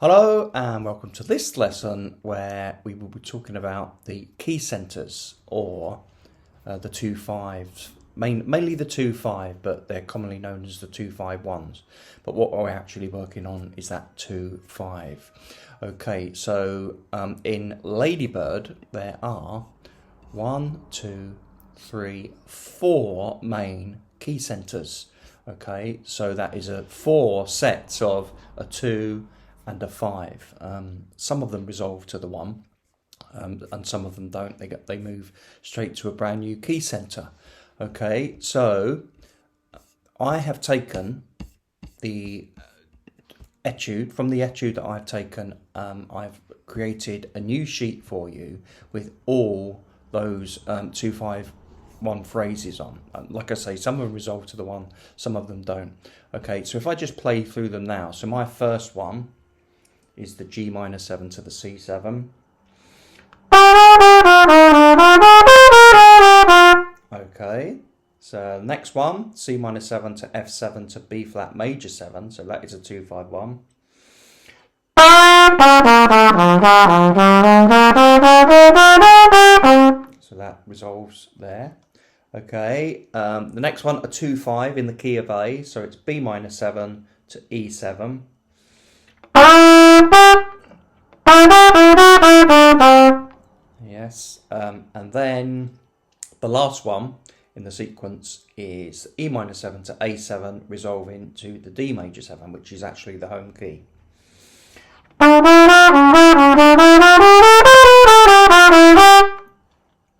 Hello and welcome to this lesson where we will be talking about the key centers or the 2/5s, mainly the 2/5, but they're commonly known as the 2/5-1s. But what we're actually working on is that 2/5. Okay, so in Ladybird there are 1, 2, 3, 4 main key centers. Okay, so that is 4 sets of a 2 and a 5. Some of them resolve to the 1, and some of them don't. They move straight to a brand new key center. Okay, so I have taken the etude. From the etude that I've taken, I've created a new sheet for you with all those 2/5-1 phrases on. Like I say, some of them resolve to the 1, some of them don't. Okay, so if I just play through them now. So my first one is the G minor 7 to the C7. Okay, so next one, C minor 7 to F7 to B flat major 7. So that is a 2/5-1. So that resolves there. Okay, the next one, a 2/5 in the key of A. So it's B minor 7 to E7. Yes, and then the last one in the sequence is E minor 7 to A7, resolving to the D major 7, which is actually the home key.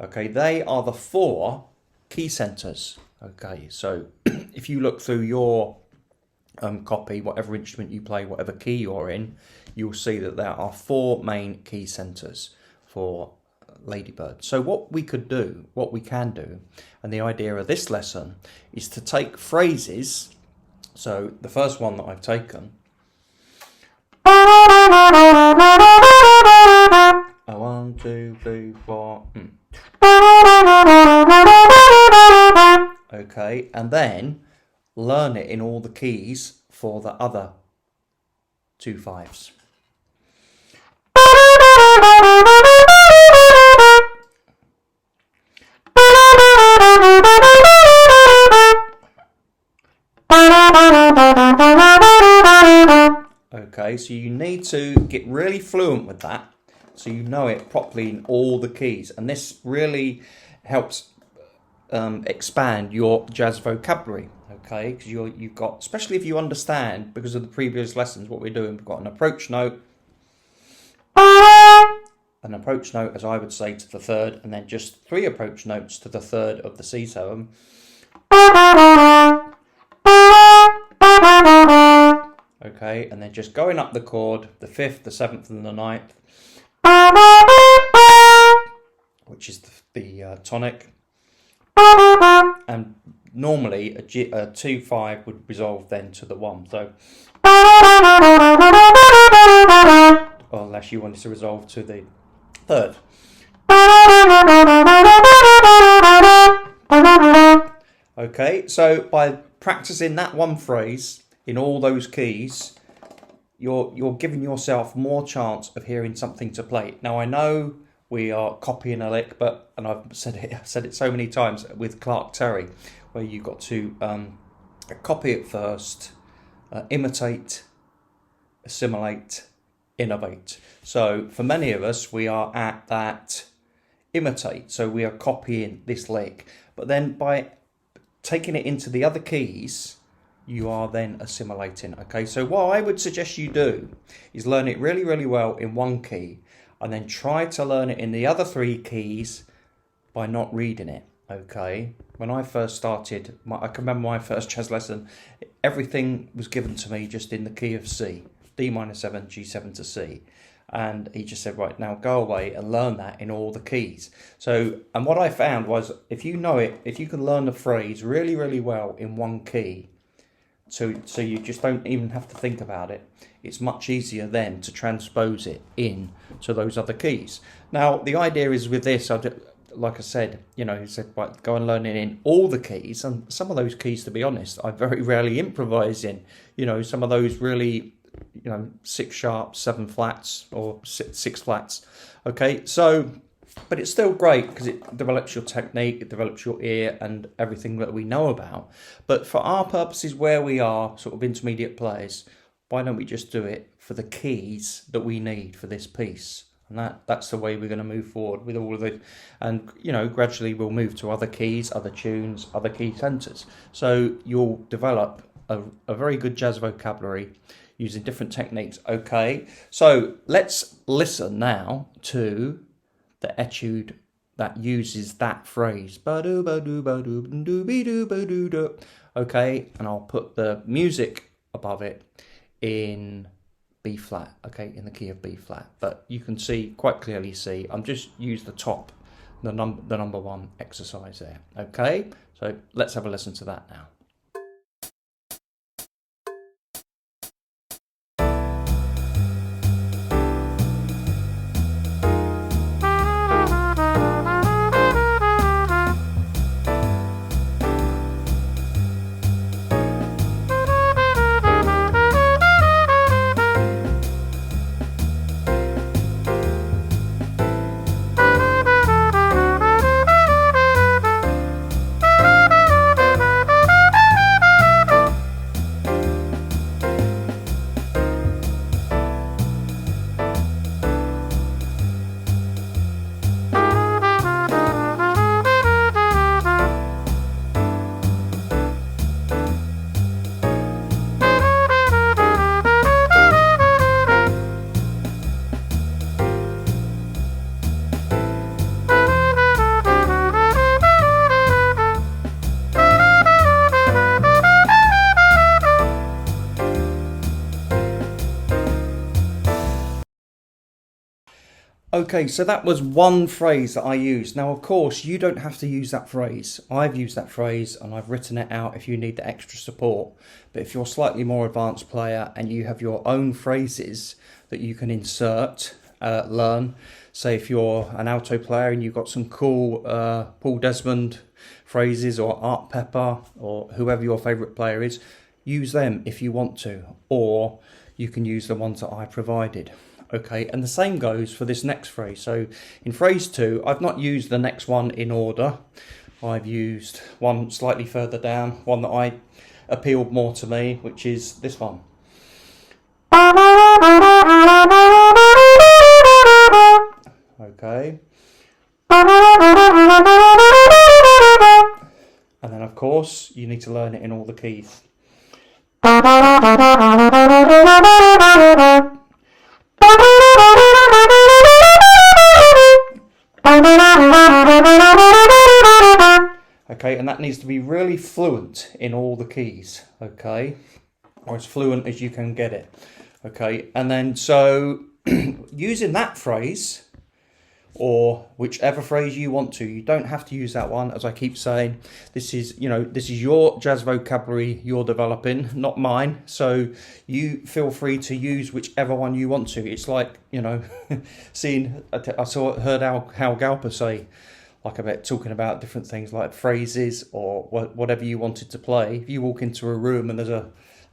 Okay, they are the 4 key centers. Okay, so if you look through your copy, whatever instrument you play, whatever key you're in, you'll see that there are 4 main key centers for Ladybird. So what we can do, and the idea of this lesson is to take phrases. So the first one that I've taken, a 1, 2, 3, 4. Okay, and then learn it in all the keys for the other 2/5s. Okay, so you need to get really fluent with that, so you know it properly in all the keys, and this really helps expand your jazz vocabulary. Okay, because you've got, especially if you understand, because of the previous lessons, what we're doing, we've got an approach note, as I would say, to the 3rd, and then just 3 approach notes to the 3rd of the C7. Okay, and then just going up the chord, the 5th, the 7th, and the 9th, which is the tonic. And normally a 2/5 would resolve then to the 1. So, or unless you wanted to resolve to the 3rd. Okay, so by practicing that one phrase in all those keys, you're giving yourself more chance of hearing something to play. Now I know we are copying a lick, and I've said it so many times with Clark Terry, where you've got to copy it first, imitate, assimilate, innovate. So for many of us, we are at that imitate, so we are copying this lick, but then by taking it into the other keys, you are then assimilating. Okay, so what I would suggest you do is learn it really, really well in one key, and then try to learn it in the other 3 keys by not reading it. Okay, when I first started, I can remember my first jazz lesson, everything was given to me just in the key of C, D minor 7, G7 to C. And he just said, right, now go away and learn that in all the keys. So, and what I found was, if you know it, if you can learn the phrase really, really well in one key, so you just don't even have to think about it, it's much easier then to transpose it in to those other keys. Now, the idea is with this, like I said, he said, right, go and learn it in all the keys. And some of those keys, to be honest, I very rarely improvise in. Some of those really 6 sharps, 7 flats, or 6 flats. Okay, so, but it's still great because it develops your technique, it develops your ear and everything that we know about. But for our purposes, where we are sort of intermediate players, why don't we just do it for the keys that we need for this piece? And that's the way we're going to move forward with all of it. And, gradually we'll move to other keys, other tunes, other key centers. So you'll develop a very good jazz vocabulary using different techniques. Okay, so let's listen now to the etude that uses that phrase. Okay, and I'll put the music above it in B flat, okay, in the key of B flat. But you can quite clearly see, I'm just use the top, the number 1 exercise there. Okay, so let's have a listen to that now. Okay, so that was one phrase that I used. Now, of course, you don't have to use that phrase. I've used that phrase and I've written it out if you need the extra support. But if you're a slightly more advanced player and you have your own phrases that you can insert, learn, say if you're an alto player and you've got some cool Paul Desmond phrases, or Art Pepper, or whoever your favourite player is, use them if you want to, or you can use the ones that I provided. Okay, and the same goes for this next phrase. So in phrase 2, I've not used the next one in order. I've used one slightly further down, one that appealed more to me, which is this one. Okay. And then of course, you need to learn it in all the keys. Okay, and that needs to be really fluent in all the keys, okay, or as fluent as you can get it. Okay, and then so using that phrase, or whichever phrase you want to, you don't have to use that one. As I keep saying, this is your jazz vocabulary you're developing, not mine. So you feel free to use whichever one you want to. It's like, seeing, heard Hal Galper say, like about talking about different things like phrases or whatever you wanted to play. If you walk into a room and there's a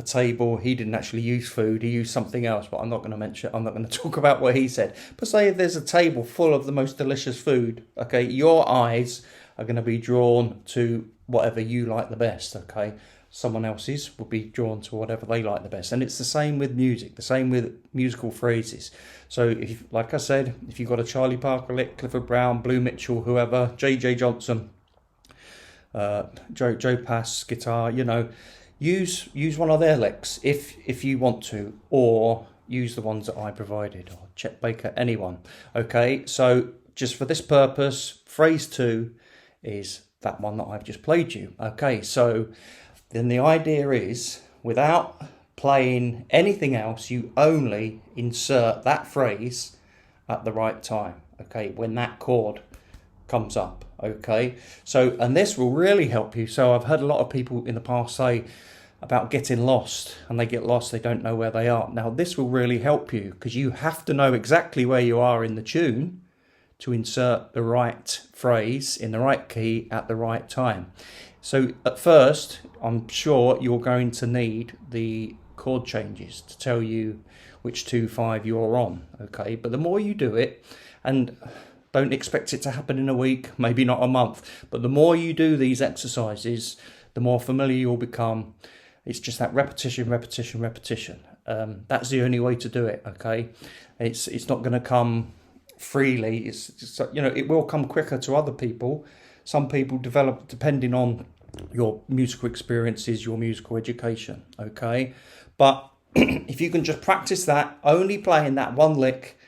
table, he didn't actually use food, he used something else, but I'm not going to talk about what he said. But say if there's a table full of the most delicious food, okay, your eyes are going to be drawn to whatever you like the best, okay? Someone else's will be drawn to whatever they like the best. And it's the same with music, the same with musical phrases. So, like I said, if you've got a Charlie Parker lick, Clifford Brown, Blue Mitchell, whoever, J.J. Johnson, Joe Pass guitar, use one of their licks if you want to, or use the ones that I provided, or Chet Baker, anyone. Okay, so just for this purpose, phrase 2 is that one that I've just played you. Okay, so then the idea is, without playing anything else, you only insert that phrase at the right time, okay, when that chord comes up, okay? So, and this will really help you. So I've heard a lot of people in the past say about getting lost, and they get lost, they don't know where they are. Now this will really help you, because you have to know exactly where you are in the tune to insert the right phrase in the right key at the right time. So at first, I'm sure you're going to need the chord changes to tell you which 2/5 you're on, okay? But the more you do it, and don't expect it to happen in a week, maybe not a month, but the more you do these exercises, the more familiar you'll become. It's just that repetition, repetition, repetition. That's the only way to do it, okay? It's not going to come freely. It's just, you know, it will come quicker to other people. Some people develop depending on your musical experiences, your musical education, okay? But if you can just practice that, only playing that one lick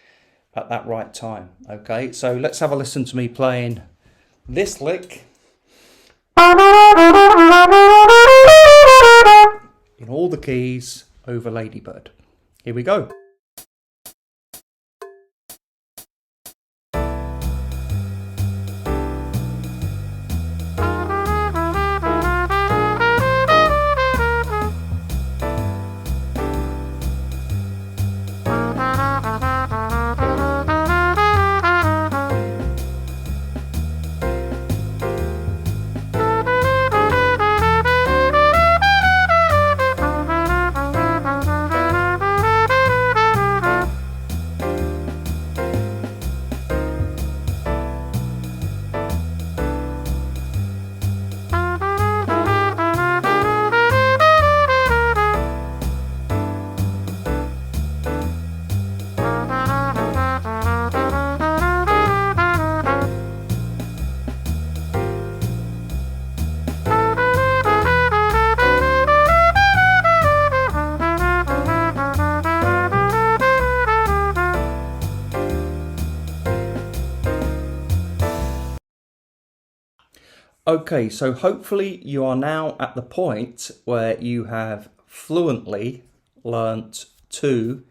at that right time, okay? So let's have a listen to me playing this lick in all the keys over Ladybird. Here we go. Okay, so hopefully you are now at the point where you have fluently learnt 2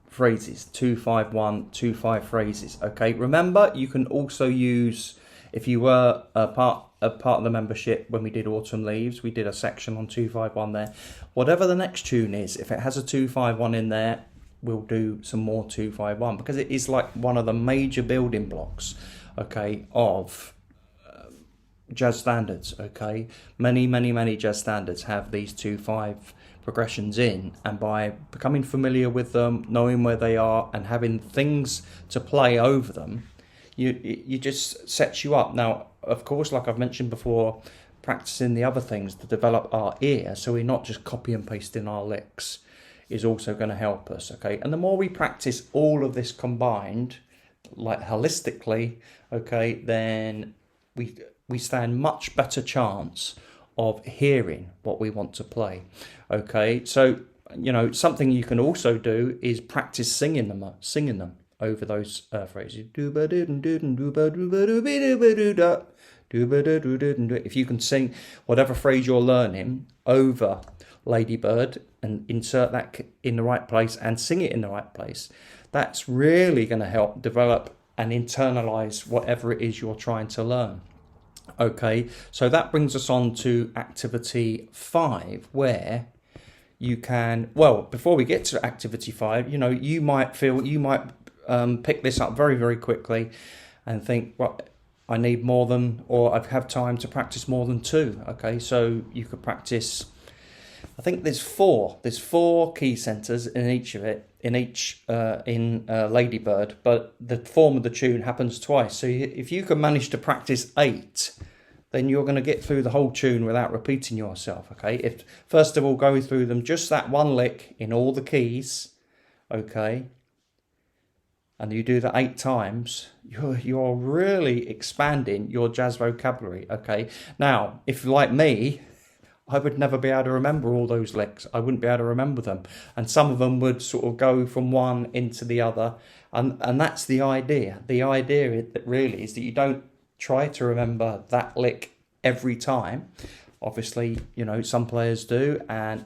phrases, 2-5-1, 2-5 phrases. Okay, remember you can also use, if you were a part of the membership when we did Autumn Leaves, we did a section on 2-5-1 there. Whatever the next tune is, if it has a 2-5-1 in there, we'll do some more 2-5-1 because it is like one of the major building blocks, okay, of jazz standards, okay? Many jazz standards have these 2-5 progressions in, and by becoming familiar with them, knowing where they are, and having things to play over them, you just sets you up. Now, of course, like I've mentioned before, practicing the other things to develop our ear, so we're not just copy and pasting our licks, is also going to help us, okay? And the more we practice all of this combined, like holistically, okay, then we stand much better chance of hearing what we want to play, okay? So, you know, something you can also do is practice singing them over those phrases. If you can sing whatever phrase you're learning over Ladybird and insert that in the right place and sing it in the right place, that's really going to help develop and internalize whatever it is you're trying to learn. Okay, so that brings us on to activity 5, where you can, well, before we get to activity 5, you know, you might pick this up very quickly and think, well, I need more than, or I have time to practice more than 2. Okay, so you could practice, I think there's 4 key centers in each of it, in Ladybird, but the form of the tune happens twice. So if you can manage to practice 8, then you're going to get through the whole tune without repeating yourself, okay? If first of all, go through them just that one lick in all the keys, okay, and you do that 8 times, you're really expanding your jazz vocabulary, okay? Now, if like me, I would never be able to remember all those licks. I wouldn't be able to remember them. And some of them would sort of go from one into the other. And that's the idea. The idea really is that you don't try to remember that lick every time. Obviously, you know, some players do, and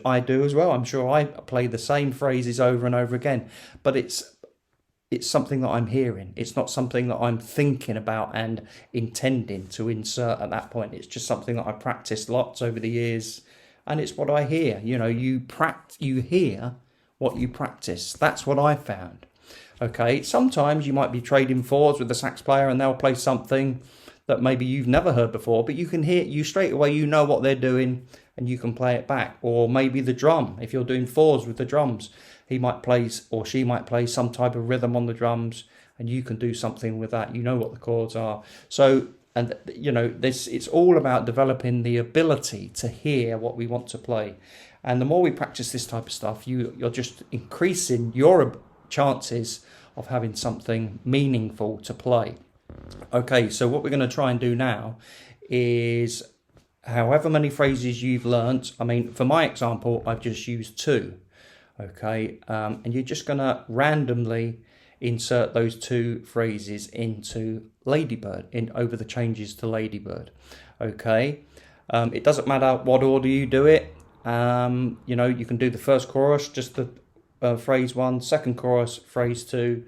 I do as well. I'm sure I play the same phrases over and over again. But it's something that I'm hearing. It's not something that I'm thinking about and intending to insert at that point. It's just something that I practiced lots over the years, and it's what I hear. You know, you hear what you practice. That's what I found. Okay, sometimes you might be trading 4s with the sax player and they'll play something that maybe you've never heard before, but you can hear, you straight away, you know what they're doing and you can play it back. Or maybe the drum, if you're doing fours with the drums, he might play, or she might play some type of rhythm on the drums and you can do something with that. You know what the chords are. So, and you know, this, it's all about developing the ability to hear what we want to play. And the more we practice this type of stuff, you're just increasing your chances of having something meaningful to play. Okay, so what we're going to try and do now is, however many phrases you've learnt, I mean, for my example, I've just used 2. Okay, and you're just going to randomly insert those 2 phrases into Ladybird, over the changes to Ladybird. Okay, it doesn't matter what order you do it. You know, you can do the first chorus, just the phrase 1, second chorus, phrase 2,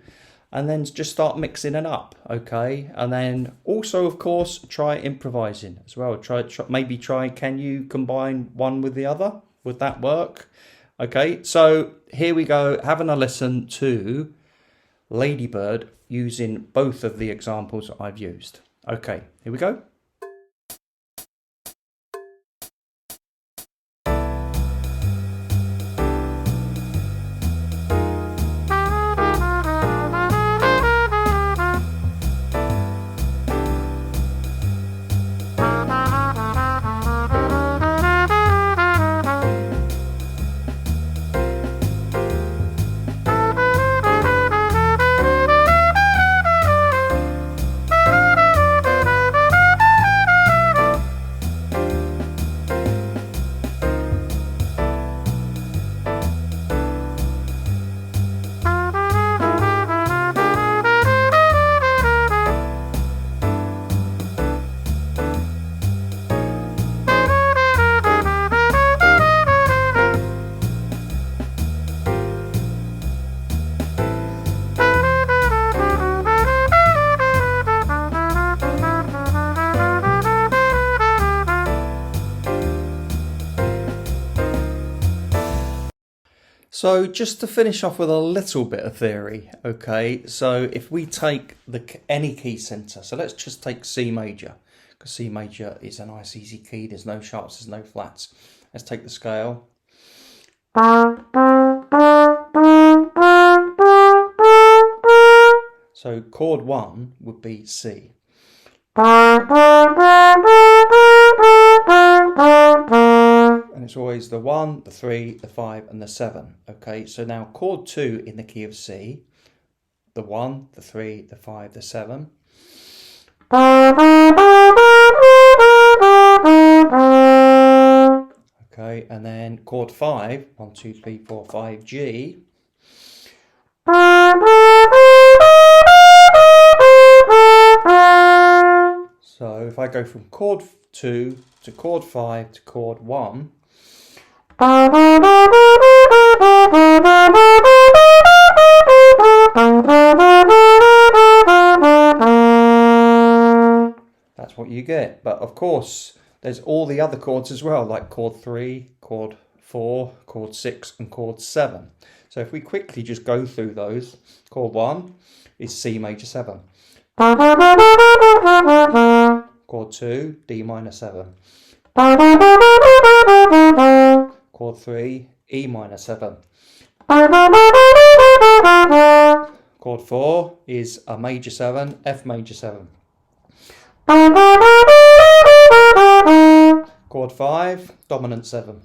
and then just start mixing it up. Okay, and then also, of course, try improvising as well. Maybe try, can you combine one with the other? Would that work? Okay, so here we go, having a listen to Ladybird using both of the examples I've used. Okay, here we go. So just to finish off with a little bit of theory, okay, so if we take any key center, so let's just take C major, because C major is a nice easy key, there's no sharps, there's no flats. Let's take the scale. So chord 1 would be C. And it's always the 1, the 3, the 5 and the 7. Okay, so now chord 2 in the key of C, the 1, the 3, the 5, the 7. Okay, and then chord 5, 1, 2, 3, 4, 5, G. So if I go from chord 2 to chord 5 to chord 1, that's what you get. But of course, there's all the other chords as well, like chord 3, chord 4, chord 6 and chord 7. So if we quickly just go through those, chord 1 is C major 7. Chord 2, D minor 7. Chord 3, E minor 7. Chord 4 is a major 7, F major 7. Chord 5, dominant 7.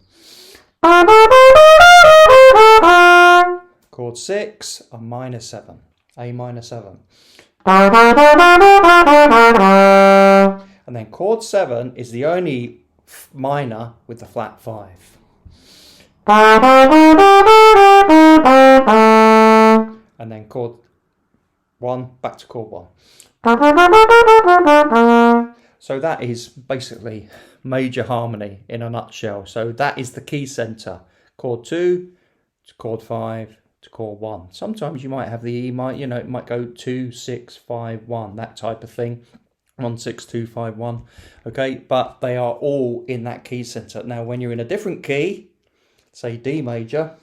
Chord 6, a minor 7, A minor 7. And then chord 7 is the only minor with the flat 5. And then chord 1, back to chord 1. So that is basically major harmony in a nutshell. So that is the key center. Chord 2 to chord 5 to chord 1. Sometimes you might have the E minor, you know, it might go 2, 6, 5, 1, that type of thing. 1, 6, 2, 5, 1. Okay, but they are all in that key center. Now, when you're in a different key, say D major,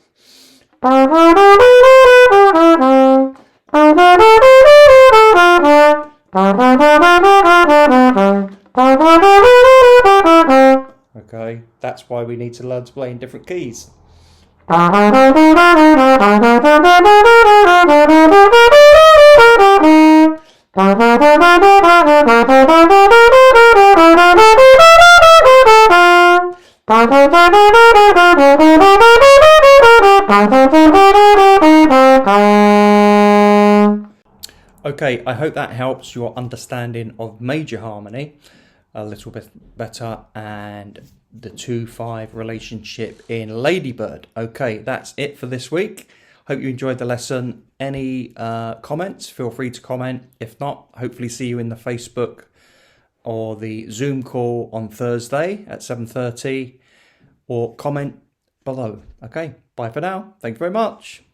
that's why we need to learn to play in different keys. Okay, I hope that helps your understanding of major harmony a little bit better and the 2-5 relationship in Ladybird. Okay, that's it for this week. Hope you enjoyed the lesson. Any comments, feel free to comment. If not, hopefully see you in the Facebook or the Zoom call on Thursday at 7:30, or comment below. Okay, bye for now. Thank you very much.